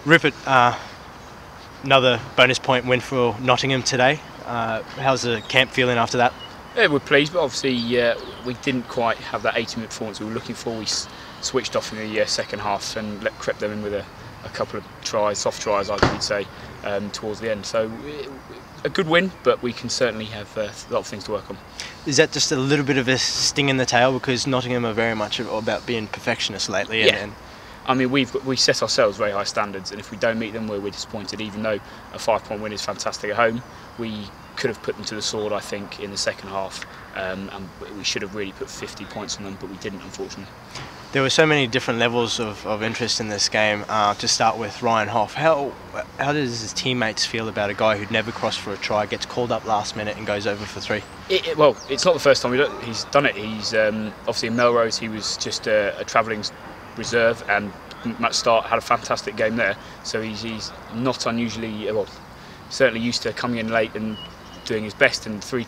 Rupert, another bonus point win for Nottingham today. How's the camp feeling after that? Yeah, we're pleased, but obviously we didn't quite have that 80-minute performance we were looking for. We switched off in the second half and crept them in with a couple of tries, soft tries, I would say, towards the end. So a good win, but we can certainly have a lot of things to work on. Is that just a little bit of a sting in the tail, because Nottingham are very much about being perfectionists lately? Yeah. I mean, we set ourselves very high standards, and if we don't meet them, we're disappointed. Even though a 5-point win is fantastic at home, we could have put them to the sword, I think, in the second half, and we should have really put 50 points on them, but we didn't, unfortunately. There were so many different levels of interest in this game. To start with, Ryan Hough. How does his teammates feel about a guy who'd never crossed for a try, gets called up last minute and goes over for 3? Well, it's not the first time he's done it. He's obviously in Melrose, he was just a travelling reserve, and match start had a fantastic game there. So he's not unusually, well, certainly used to coming in late and doing his best, and 3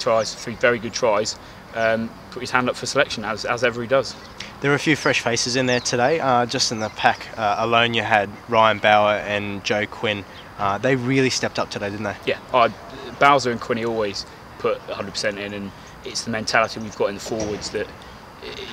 very good tries. Put his hand up for selection as ever he does. There were a few fresh faces in there today. Just in the pack alone, you had Ryan Bauer and Joe Quinn. They really stepped up today, didn't they? Yeah, Bowser and Quinny always put 100% in, and it's the mentality we've got in the forwards that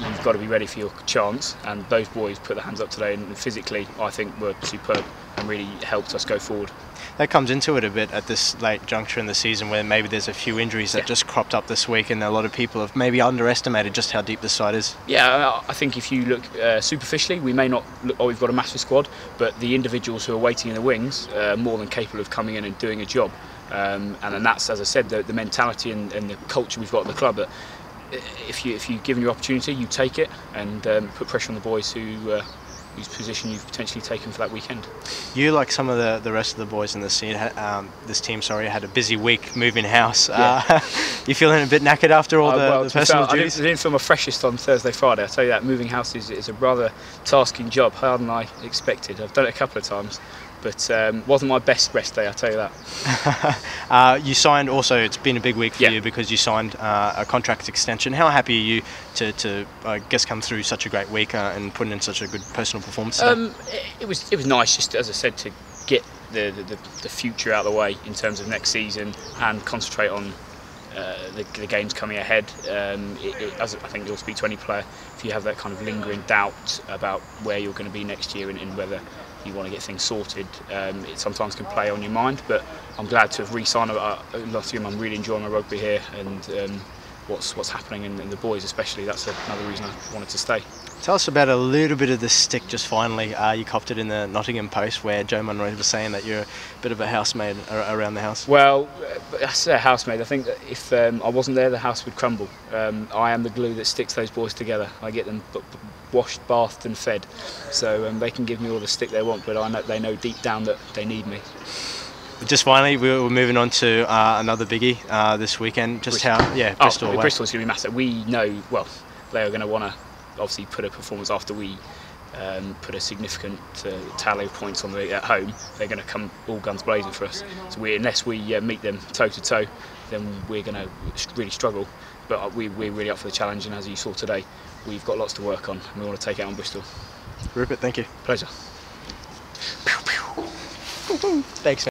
you've got to be ready for your chance, and those boys put their hands up today, and physically I think were superb and really helped us go forward. That comes into it a bit at this late juncture in the season, where maybe there's a few injuries that just cropped up this week, and a lot of people have maybe underestimated just how deep this side is. Yeah, I think if you look superficially, we may not look, oh, we've got a massive squad, but the individuals who are waiting in the wings are more than capable of coming in and doing a job. And then that's, as I said, the mentality and the culture we've got at the club. That if you're given your opportunity, you take it and put pressure on the boys whose position you've potentially taken for that weekend. You, like some of the rest of the boys in this team, had a busy week moving house. Yeah. You feeling a bit knackered after all the personal duties? I didn't feel my freshest on Thursday, Friday. I'll tell you that, moving house is a rather tasking job, harder than I expected. I've done it a couple of times, but wasn't my best rest day, I'll tell you that. You signed also, it's been a big week for you because you signed a contract extension. How happy are you to I guess, come through such a great week and putting in such a good personal performance today? It was nice, just as I said, to get the future out of the way in terms of next season and concentrate on the games coming ahead. As I think you'll speak to any player, if you have that kind of lingering doubt about where you're going to be next year and whether you want to get things sorted, it sometimes can play on your mind. But I'm glad to have re-signed Nottingham. I'm really enjoying my rugby here, and what's happening in the boys especially. That's another reason I wanted to stay. Tell us about a little bit of the stick just finally. You copped it in the Nottingham Post, where Joe Munro was saying that you're a bit of a housemaid around the house. Well, I say a housemaid. I think that if I wasn't there, the house would crumble. I am the glue that sticks those boys together. I get them washed, bathed and fed, so they can give me all the stick they want, but they know deep down that they need me. Just finally, we're moving on to another biggie this weekend. Just Bristol. Bristol's going to be massive. We know, well, they are going to want to obviously put a performance after we put a significant tally of points on at home. They're going to come all guns blazing for us. So unless we meet them toe to toe, then we're going to really struggle. But we're really up for the challenge, and as you saw today, we've got lots to work on, and we want to take it on Bristol. Rupert, thank you. Pleasure. Thanks, man.